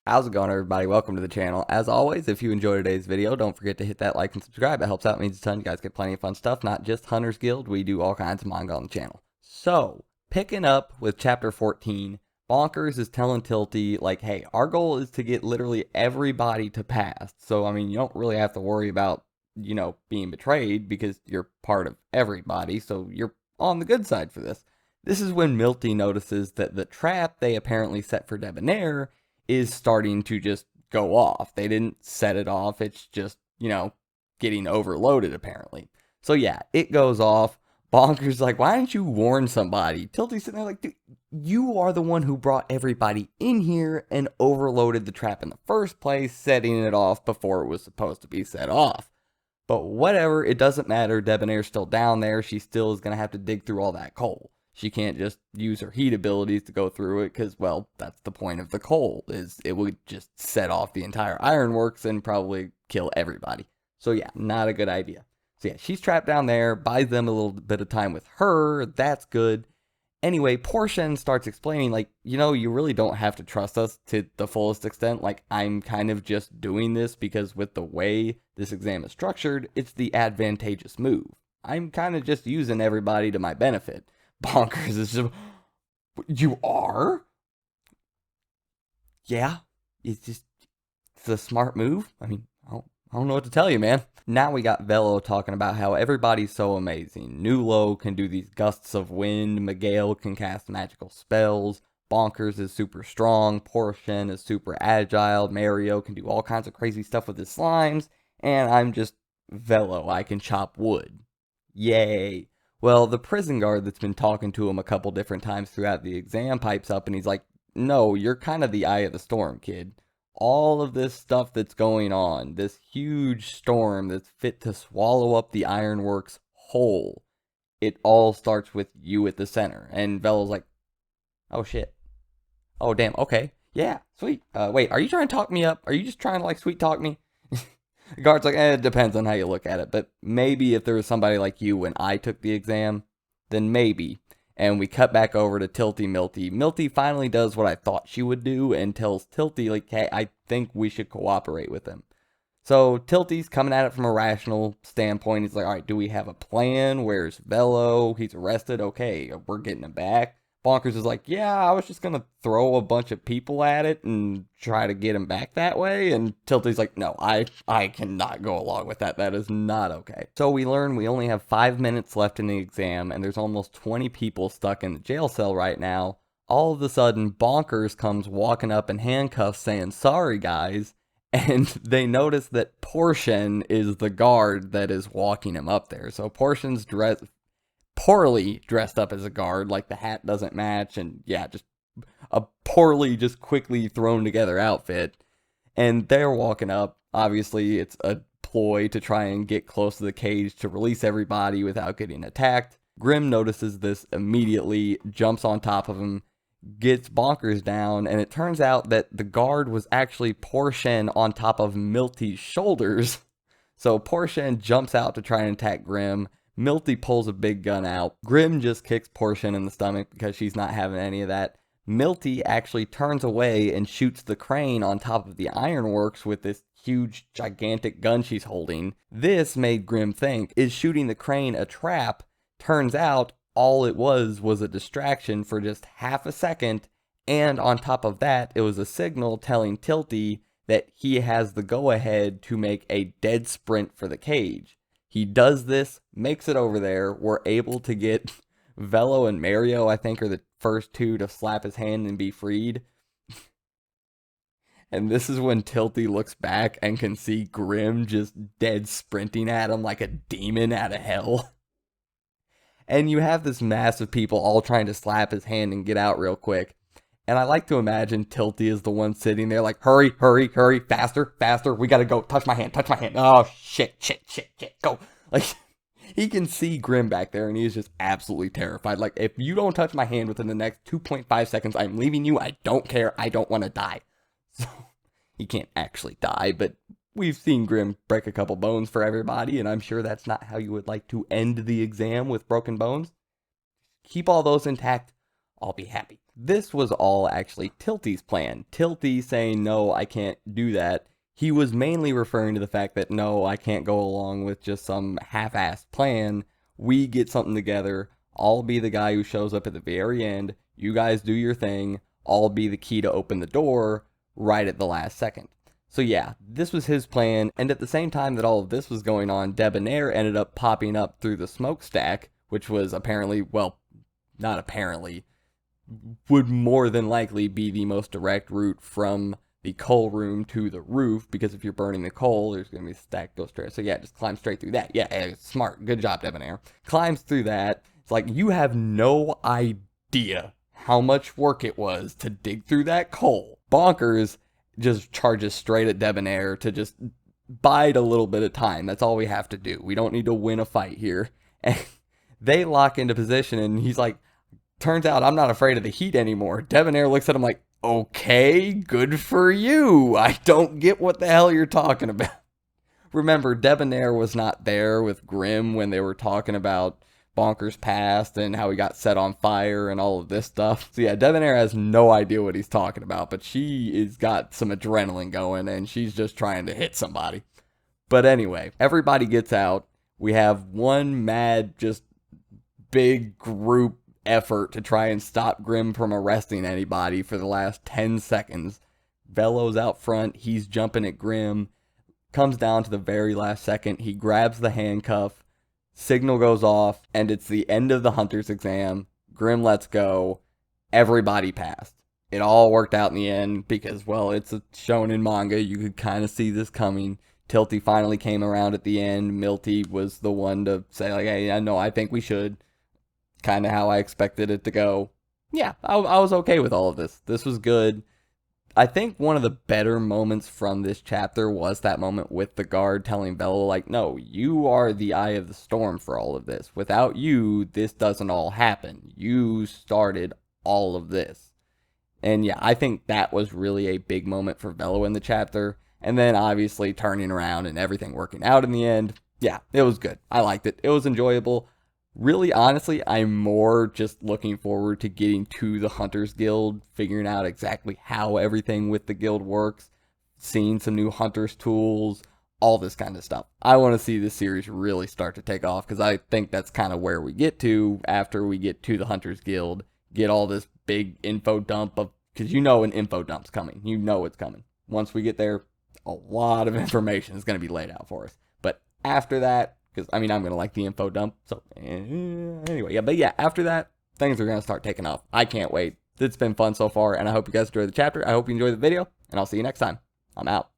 How's it going, everybody? Welcome to the channel. As always, if you enjoyed today's video, don't forget to hit that like and subscribe. It helps out, means a ton. You guys get plenty of fun stuff, not just Hunter's Guild. We do all kinds of manga on the channel. So, picking up with chapter 14, Bonkers is telling Tilty, like, hey, our goal is to get literally everybody to pass. So, I mean, you don't really have to worry about, being betrayed because you're part of everybody. So, you're on the good side for this. This is when Milty notices that the trap they apparently set for Debonair is starting to just go off. They didn't set it off. It's just, getting overloaded apparently. So yeah, it goes off. Bonker's like, why didn't you warn somebody? Tilty's sitting there like, dude, you are the one who brought everybody in here and overloaded the trap in the first place, setting it off before it was supposed to be set off. But whatever, it doesn't matter. Debonair's still down there. She still is going to have to dig through all that coal. She can't just use her heat abilities to go through it because, well, that's the point of the coal, is it would just set off the entire ironworks and probably kill everybody. So yeah, not a good idea. So yeah, she's trapped down there, buys them a little bit of time with her, that's good. Anyway, Portion starts explaining, like, you really don't have to trust us to the fullest extent. Like, I'm kind of just doing this because with the way this exam is structured, it's the advantageous move. I'm kind of just using everybody to my benefit. Bonkers is just, you are? Yeah, it's a smart move. I mean, I don't know what to tell you, man. Now we got Velo talking about how everybody's so amazing. Nulo can do these gusts of wind, Miguel can cast magical spells, Bonkers is super strong, Portion is super agile, Mario can do all kinds of crazy stuff with his slimes, and I'm just Velo, I can chop wood. Yay. Well, the prison guard that's been talking to him a couple different times throughout the exam pipes up and he's like, no, you're kind of the eye of the storm, kid. All of this stuff that's going on, this huge storm that's fit to swallow up the ironworks whole, it all starts with you at the center. And Velo's like, oh shit. Oh damn, okay. Yeah, sweet. Wait, are you trying to talk me up? Are you just trying to like sweet talk me? The guard's like, it depends on how you look at it, but maybe if there was somebody like you when I took the exam, then maybe. And we cut back over to Tilty Milty. Milty finally does what I thought she would do and tells Tilty, like, hey, I think we should cooperate with him. So Tilty's coming at it from a rational standpoint. He's like, all right, do we have a plan? Where's Velo? He's arrested. Okay, we're getting him back. Bonkers is like, yeah, I was just going to throw a bunch of people at it and try to get him back that way. And Tilty's like, no, I cannot go along with that. That is not okay. So we learn we only have 5 minutes left in the exam and there's almost 20 people stuck in the jail cell right now. All of a sudden, Bonkers comes walking up in handcuffs saying, sorry, guys. And they notice that Portion is the guard that is walking him up there. So Portion's poorly dressed up as a guard, like the hat doesn't match, and yeah, just a poorly, just quickly thrown together outfit. And they're walking up. Obviously, it's a ploy to try and get close to the cage to release everybody without getting attacked. Grim notices this immediately, jumps on top of him, gets Bonkers down, and it turns out that the guard was actually Portion on top of Milty's shoulders. So Portion jumps out to try and attack Grim. Milty pulls a big gun out. Grim just kicks Portion in the stomach because she's not having any of that. Milty actually turns away and shoots the crane on top of the ironworks with this huge, gigantic gun she's holding. This made Grim think, is shooting the crane a trap? Turns out, all it was a distraction for just half a second, and on top of that, it was a signal telling Tilty that he has the go-ahead to make a dead sprint for the cage. He does this, makes it over there, we're able to get Velo and Mario, I think, are the first two to slap his hand and be freed. And this is when Tilty looks back and can see Grim just dead sprinting at him like a demon out of hell. And you have this mass of people all trying to slap his hand and get out real quick. And I like to imagine Tilty is the one sitting there like, hurry, hurry, hurry, faster, faster, we gotta go, touch my hand, oh shit, go. Like, he can see Grim back there and he's just absolutely terrified. Like, if you don't touch my hand within the next 2.5 seconds, I'm leaving you, I don't care, I don't want to die. So, he can't actually die, but we've seen Grim break a couple bones for everybody, and I'm sure that's not how you would like to end the exam, with broken bones. Keep all those intact, I'll be happy. this was all actually Tilty's plan. Tilty saying, no, I can't do that. He was mainly referring to the fact that, no, I can't go along with just some half-assed plan. We get something together. I'll be the guy who shows up at the very end. You guys do your thing. I'll be the key to open the door right at the last second. So yeah, this was his plan, and at the same time that all of this was going on, Debonair ended up popping up through the smokestack, which was apparently, well, not apparently, would more than likely be the most direct route from the coal room to the roof, because if you're burning the coal, there's going to be a stack go straight. So yeah, just climb straight through that. Yeah, smart. Good job, Debonair. Climbs through that. It's like, you have no idea how much work it was to dig through that coal. Bonkers just charges straight at Debonair to just bide a little bit of time. That's all we have to do. We don't need to win a fight here. And they lock into position, and he's like, turns out I'm not afraid of the heat anymore. Debonair looks at him like, okay, good for you. I don't get what the hell you're talking about. Remember, Debonair was not there with Grimm when they were talking about Bonkers' past and how he got set on fire and all of this stuff. So yeah, Debonair has no idea what he's talking about, but she is got some adrenaline going and she's just trying to hit somebody. But anyway, everybody gets out. We have one mad, just big group effort to try and stop Grimm from arresting anybody for the last 10 seconds. Velo's out front. He's jumping at Grimm. Comes down to the very last second. He grabs the handcuff. Signal goes off, and it's the end of the hunter's exam. Grimm lets go. Everybody passed. It all worked out in the end because, well, it's a shonen manga. You could kind of see this coming. Tilty finally came around at the end. Milty was the one to say, like, hey, I know, I think we should. Kind of how I expected it to go. Yeah, I was okay with all of this. This was good. I think one of the better moments from this chapter was that moment with the guard telling Velo, like, no, you are the eye of the storm for all of this. Without you, this doesn't all happen. You started all of this. And yeah, I think that was really a big moment for Velo in the chapter. And then obviously turning around and everything working out in the end. Yeah, it was good. I liked it. It was enjoyable. Really, honestly, I'm more just looking forward to getting to the Hunters Guild, figuring out exactly how everything with the guild works, seeing some new Hunters tools, all this kind of stuff. I want to see this series really start to take off, because I think that's kind of where we get to after we get to the Hunters Guild, get all this big info dump of, because you know an info dump's coming. You know it's coming. Once we get there, a lot of information is going to be laid out for us. But after that, because, I mean, I'm going to like the info dump. So, anyway, yeah. But yeah, after that, things are going to start taking off. I can't wait. It's been fun so far, and I hope you guys enjoyed the chapter. I hope you enjoyed the video, and I'll see you next time. I'm out.